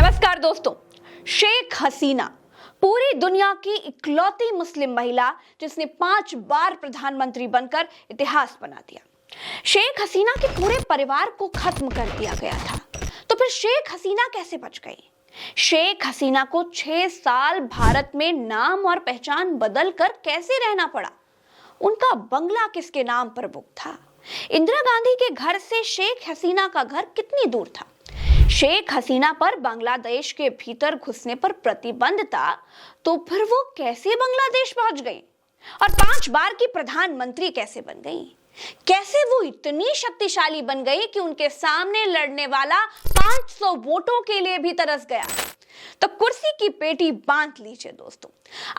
नमस्कार दोस्तों। शेख हसीना पूरी दुनिया की इकलौती मुस्लिम महिला जिसने 5 बार प्रधानमंत्री बनकर इतिहास बना दिया। शेख हसीना के पूरे परिवार को खत्म कर दिया गया था, तो फिर शेख हसीना कैसे बच गई? शेख हसीना को 6 साल भारत में नाम और पहचान बदल कर कैसे रहना पड़ा? उनका बंगला किसके नाम पर बुक था? इंदिरा गांधी के घर से शेख हसीना का घर कितनी दूर था? शेख हसीना पर बांग्लादेश के भीतर घुसने पर प्रतिबंध था, तो फिर वो कैसे बांग्लादेश पहुंच गई? और 5 बार की प्रधानमंत्री कैसे बन गई? कैसे वो इतनी शक्तिशाली बन गई कि उनके सामने लड़ने वाला 500 वोटों के लिए भी तरस गया? तो कुर्सी की पेटी बांध लीजिए दोस्तों।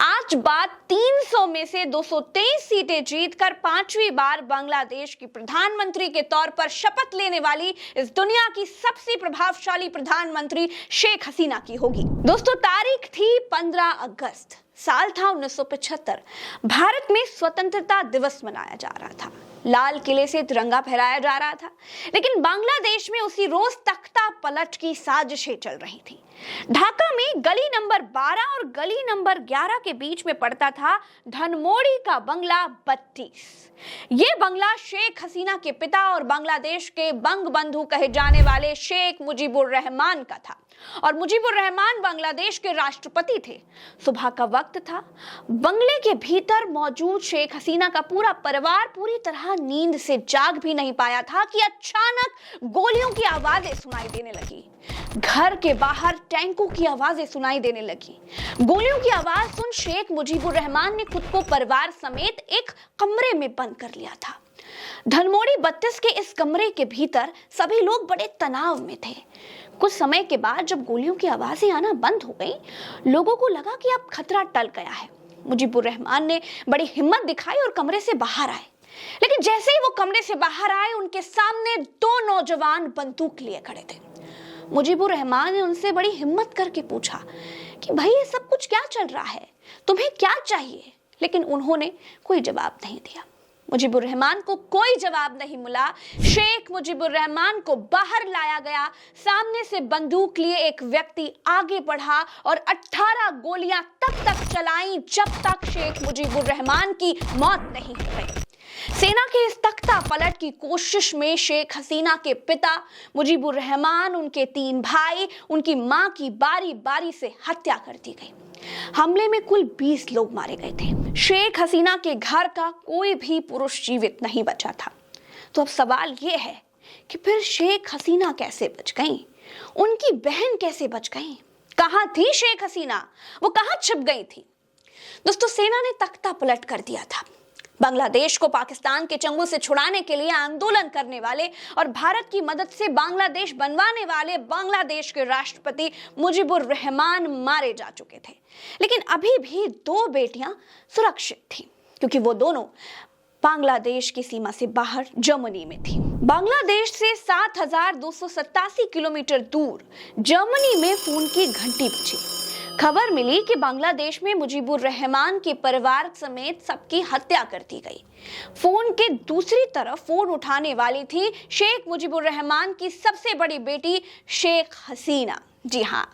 आज बात 300 में से 223 सीटें जीतकर 5वीं बार बांग्लादेश की प्रधानमंत्री के तौर पर शपथ लेने वाली इस दुनिया की सबसे प्रभावशाली प्रधानमंत्री शेख हसीना की होगी। दोस्तों, तारीख थी 15 अगस्त, साल था 1975। भारत में स्वतंत्रता दिवस मनाया जा रहा था, लाल किले से तिरंगा फहराया जा रहा था, लेकिन बांग्लादेश में उसी रोज तख्ता पलट की साजिशें चल रही थी। ढाका में गली नंबर 12 और गली नंबर 11 के बीच में पड़ता था धनमोड़ी का बंगला 32। ये बंगला शेख हसीना के पिता और बांग्लादेश के बंग बंधु कहे जाने वाले शेख मुजीबुर रहमान का था, और मुजीबुर रहमान बांग्लादेश के राष्ट्रपति थे। सुबह का वक्त था। बंगले के भीतर मौजूद शेख हसीना का पूरा परिवार पूरी तरह नींद से जाग भी नहीं पाया था कि अचानक गोलियों की आवाजें सुनाई देने लगी। घर के बाहर टैंकों की आवाजें सुनाई देने लगी। गोलियों की आवाज सुन शेख मुजीबुर रहमान ने खुद को परिवार समेत एक कमरे में बंद कर लिया था। धनमोड़ी 32 के इस कमरे के भीतर सभी लोग बड़े तनाव में थे। कुछ समय के बाद जब गोलियों की आवाजें आना बंद हो गई, लोगों को लगा कि अब खतरा टल गया है। मुजीबुर रहमान ने बड़ी हिम्मत दिखाई और कमरे से बाहर आए, लेकिन जैसे ही वो कमरे से बाहर आए, उनके सामने 2 नौजवान बंदूक लिए खड़े थे। मुजीबुर रहमान ने उनसे बड़ी हिम्मत करके पूछा कि भाई, ये सब कुछ क्या चल रहा है? तुम्हें क्या चाहिए? लेकिन उन्होंने कोई जवाब नहीं दिया। मुजीबुर रहमान को कोई जवाब नहीं मिला। शेख मुजीबुर रहमान को बाहर लाया गया। सामने से बंदूक लिए एक व्यक्ति आगे बढ़ा और 18 गोलियां तब तक चलाईं जब तक शेख मुजीबुर रहमान की मौत नहीं हो गई। सेना के इस तख्ता पलट की कोशिश में शेख हसीना के पिता मुजीबुर रहमान, उनके 3 भाई, उनकी मां की बारी बारी से हत्या कर दी गई। हमले में कुल 20 लोग मारे गए थे। शेख हसीना के घर का कोई भी पुरुष जीवित नहीं बचा था। तो अब सवाल यह है कि फिर शेख हसीना कैसे बच गईं? उनकी बहन कैसे बच गईं? कहां थी शेख हसीना? वो कहां छिप गई थी? दोस्तों, सेना ने तख्ता पलट कर दिया था। बांग्लादेश को पाकिस्तान के चंगुल से छुड़ाने के लिए आंदोलन करने वाले और भारत की मदद से बांग्लादेश बनवाने वाले बांग्लादेश के राष्ट्रपति मुजीबुर रहमान मारे जा चुके थे, लेकिन अभी भी 2 बेटियां सुरक्षित थीं, क्योंकि वो दोनों बांग्लादेश की सीमा से बाहर जर्मनी में थी। बांग्लादेश से 7287 किलोमीटर दूर जर्मनी में फोन की घंटी बजी। खबर मिली कि बांग्लादेश में मुजीबुर रहमान के परिवार समेत सबकी हत्या कर दी गई। फोन के दूसरी तरफ फोन उठाने वाली थी शेख मुजीबुर रहमान की सबसे बड़ी बेटी शेख हसीना। जी हाँ,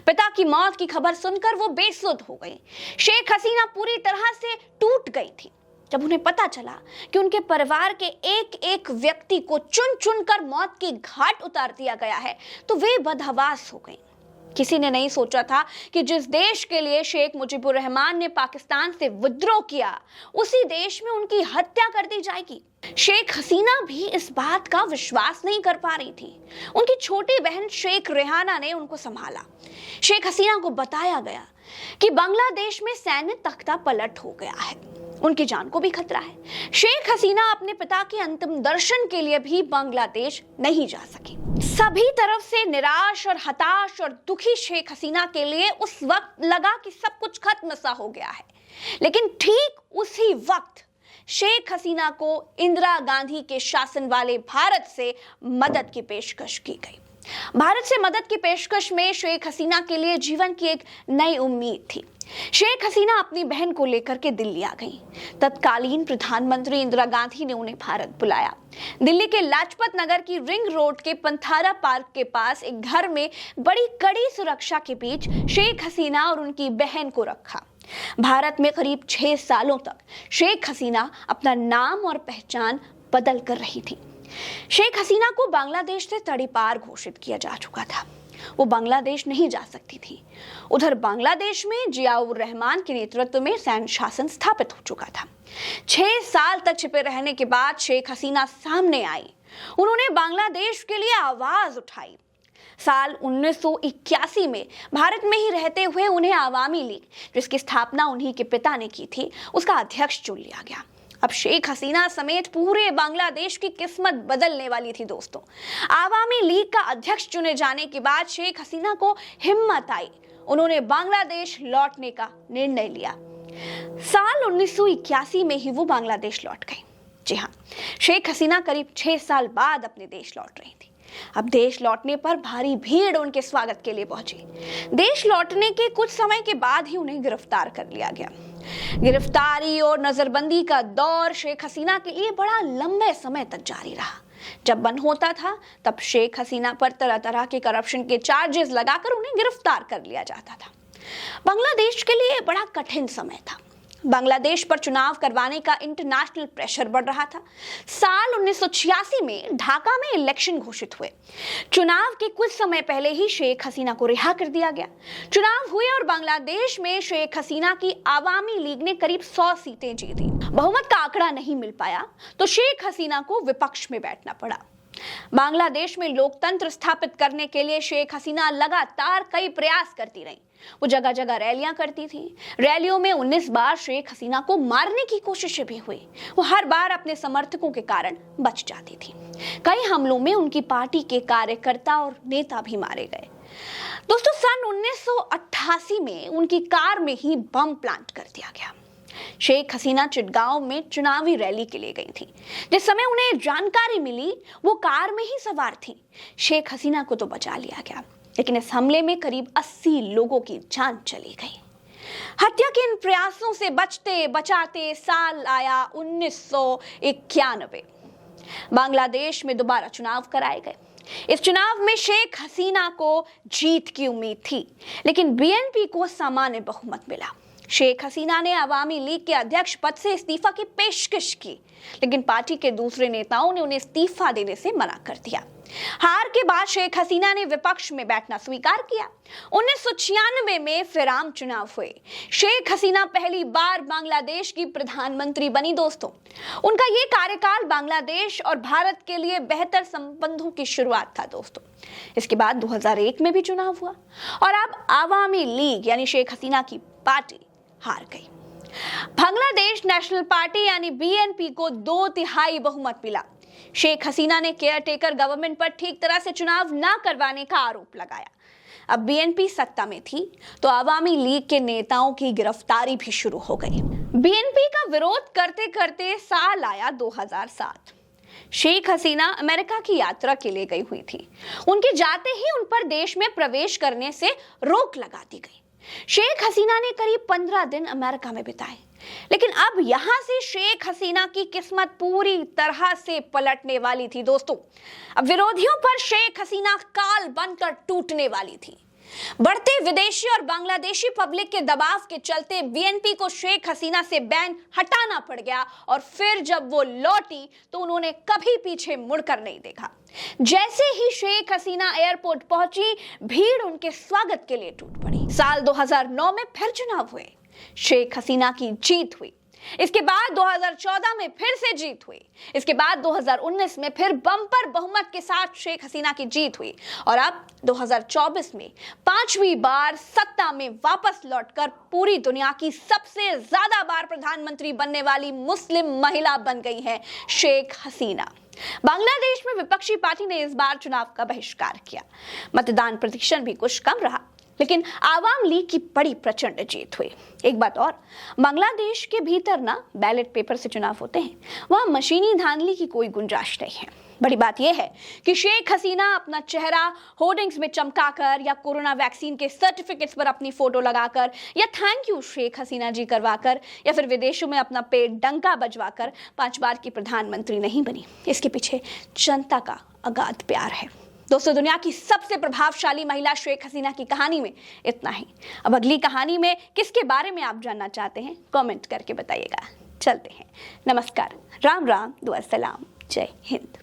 पिता की मौत की खबर सुनकर वो बेसुध हो गई। शेख हसीना पूरी तरह से टूट गई थी। जब उन्हें पता चला कि उनके परिवार के एक एक व्यक्ति को चुन चुन कर मौत की घाट उतार दिया गया है, तो वे बदहवास हो गई। किसी ने नहीं सोचा था कि जिस देश के लिए शेख मुजीबुर रहमान ने पाकिस्तान से विद्रोह किया, उसी देश में उनकी हत्या कर दी जाएगी। शेख हसीना भी इस बात का विश्वास नहीं कर पा रही थी। उनकी छोटी बहन शेख रेहाना ने उनको संभाला। शेख हसीना को बताया गया कि बांग्लादेश में सैन्य तख्ता पलट हो गया है, उनकी जान को भी खतरा है। शेख हसीना अपने पिता के अंतिम दर्शन के लिए भी बांग्लादेश नहीं जा सकी। सभी तरफ से निराश और हताश और दुखी शेख हसीना के लिए उस वक्त लगा कि सब कुछ खत्म सा हो गया है, लेकिन ठीक उसी वक्त शेख हसीना को इंदिरा गांधी के शासन वाले भारत से मदद की पेशकश की गई। भारत से मदद की पेशकश में शेख हसीना के लिए जीवन की एक नई उम्मीद थी। शेख हसीना अपनी बहन को लेकर के दिल्ली आ गई। तत्कालीन प्रधानमंत्री इंदिरा गांधी ने उन्हें भारत बुलाया। दिल्ली के लाजपत नगर की रिंग रोड के पंथारा पार्क के पास एक घर में बड़ी कड़ी सुरक्षा के बीच शेख हसीना और उनकी बहन को रखा। भारत में करीब 6 सालों तक शेख हसीना अपना नाम और पहचान बदल कर रही थी। शेख हसीना को बांग्लादेश से तड़ीपार घोषित किया जा चुका था। वो बांग्लादेश नहीं जा सकती थी। उधर बांग्लादेश में जियाउर रहमान के नेतृत्व में सैन्य शासन स्थापित हो चुका था। 6 साल तक छिपे रहने के बाद शेख हसीना सामने आई। उन्होंने बांग्लादेश के लिए आवाज उठाई। साल 1981 में भारत में ही रहते हुए उन्हें आवामी लीग, जिसकी स्थापना उन्हीं के पिता ने की थी, उसका अध्यक्ष चुन लिया गया। अब शेख हसीना समेत पूरे बांग्लादेश की किस्मत बदलने वाली थी दोस्तों। आवामी लीग का अध्यक्ष चुने जाने के बाद शेख हसीना को हिम्मत आई। उन्होंने बांग्लादेश लौटने का निर्णय लिया। साल 1981 में ही वो बांग्लादेश लौट गई। जी हाँ, शेख हसीना करीब 6 साल बाद अपने देश लौट रही थी। अब देश लौटने पर भारी भीड़ उनके स्वागत के लिए पहुंची। देश लौटने के कुछ समय के बाद ही उन्हें गिरफ्तार कर लिया गया। गिरफ्तारी और नजरबंदी का दौर शेख हसीना के लिए बड़ा लंबे समय तक जारी रहा। जब मन होता था तब शेख हसीना पर तरह तरह के करप्शन के चार्जेस लगाकर उन्हें गिरफ्तार कर लिया जाता था। बांग्लादेश के लिए बड़ा कठिन समय था। बांग्लादेश पर चुनाव करवाने का इंटरनेशनल प्रेशर बढ़ रहा था। साल 1986 में ढाका में इलेक्शन घोषित हुए। चुनाव के कुछ समय पहले ही शेख हसीना को रिहा कर दिया गया। चुनाव हुए और बांग्लादेश में शेख हसीना की आवामी लीग ने करीब 100 सीटें जीती। बहुमत का आंकड़ा नहीं मिल पाया तो शेख हसीना को विपक्ष में बैठना पड़ा। बांग्लादेश में लोकतंत्र स्थापित करने के लिए शेख हसीना लगातार कई प्रयास करती रही। वो जगह जगह रैलियां करती थी। रैलियों में 19 बार शेख हसीना को मारने की कोशिशें भी हुई। वो हर बार अपने समर्थकों के कारण बच जाती थी। कई हमलों में उनकी पार्टी के कार्यकर्ता और नेता भी मारे गए। दोस्तों, सन 1988 में उनकी कार में ही बम प्लांट कर दिया गया। शेख हसीना चिटगांव में चुनावी रैली के लिए गई थी। जिस समय उन्हें जानकारी मिली वो कार में ही सवार थी। शेख हसीना को तो बचा लिया गया, लेकिन इस हमले में करीब 80 लोगों की जान चली गई। हत्या के इन प्रयासों से बचते बचाते साल आया 1991। बांग्लादेश में दोबारा चुनाव कराए गए। इस चुनाव में शेख हसीना को जीत की उम्मीद थी, लेकिन बीएनपी को सामान्य बहुमत मिला। शेख हसीना ने आवामी लीग के अध्यक्ष पद से इस्तीफा की पेशकश की, लेकिन पार्टी के दूसरे नेताओं ने उन्हें इस्तीफा देने से मना कर दिया। हार के बाद शेख हसीना ने विपक्ष में बैठना स्वीकार किया। 1996 में फिर आम चुनाव हुए। शेख हसीना पहली बार बांग्लादेश की प्रधानमंत्री बनी। दोस्तों, उनका ये कार्यकाल बांग्लादेश और भारत के लिए बेहतर संबंधों की शुरुआत था। दोस्तों, इसके बाद 2001 में भी चुनाव हुआ और अब आवामी लीग यानी शेख हसीना की पार्टी हार गई। बांग्लादेश नेशनल पार्टी यानी बीएनपी को 2/3 बहुमत मिला। शेख हसीना ने केयरटेकर गवर्नमेंट पर ठीक तरह से चुनाव न करवाने का आरोप लगाया। अब बीएनपी सत्ता में थी तो आवामी लीग के नेताओं की गिरफ्तारी भी शुरू हो गई। बीएनपी का विरोध करते करते साल आया 2007। शेख हसीना अमेरिका की यात्रा के लिए गई हुई थी। उनके जाते ही उन पर देश में प्रवेश करने से रोक लगा दी गई। शेख हसीना ने करीब 15 दिन अमेरिका में बिताए, लेकिन अब यहां से शेख हसीना की किस्मत पूरी तरह से पलटने वाली थी। दोस्तों, अब विरोधियों पर शेख हसीना काल बनकर टूटने वाली थी। बढ़ते विदेशी और बांग्लादेशी पब्लिक के दबाव के चलते बीएनपी को शेख हसीना से बैन हटाना पड़ गया और फिर जब वो लौटी तो उन्होंने कभी पीछे मुड़कर नहीं देखा। जैसे ही शेख हसीना एयरपोर्ट पहुंची, भीड़ उनके स्वागत के लिए टूट पड़ी। साल 2009 में फिर चुनाव हुए। शेख हसीना की जीत हुई। इसके बाद 2014 में फिर से जीत हुई। इसके बाद 2019 में फिर बम्पर बहुमत के साथ शेख हसीना की जीत हुई और अब 2024 में 5वीं बार सत्ता में वापस लौटकर पूरी दुनिया की सबसे ज्यादा बार प्रधानमंत्री बनने वाली मुस्लिम महिला बन गई है शेख हसीना। बांग्लादेश में विपक्षी पार्टी ने इस बार चुनाव का बहिष्कार किया। मतदान प्रतिशत भी कुछ कम रहा, लेकिन आवाम लीग की बड़ी प्रचंड जीत हुई। एक बात और, बांग्लादेश के भीतर ना बैलेट पेपर से चुनाव होते हैं, वहां मशीनी धांधली की कोई गुंजाइश नहीं है। बड़ी बात यह है कि शेख हसीना अपना चेहरा होर्डिंग्स में चमकाकर या कोरोना वैक्सीन के सर्टिफिकेट्स पर अपनी फोटो लगाकर या थैंक यू शेख हसीना जी करवाकर या फिर विदेशों में अपना पेट डंका बजवाकर 5 बार की प्रधानमंत्री नहीं बनी। इसके पीछे जनता का अगाध प्यार है। दोस्तों, दुनिया की सबसे प्रभावशाली महिला शेख हसीना की कहानी में इतना ही। अब अगली कहानी में किसके बारे में आप जानना चाहते हैं, कमेंट करके बताइएगा। चलते हैं। नमस्कार, राम राम, दुआ सलाम, जय हिंद।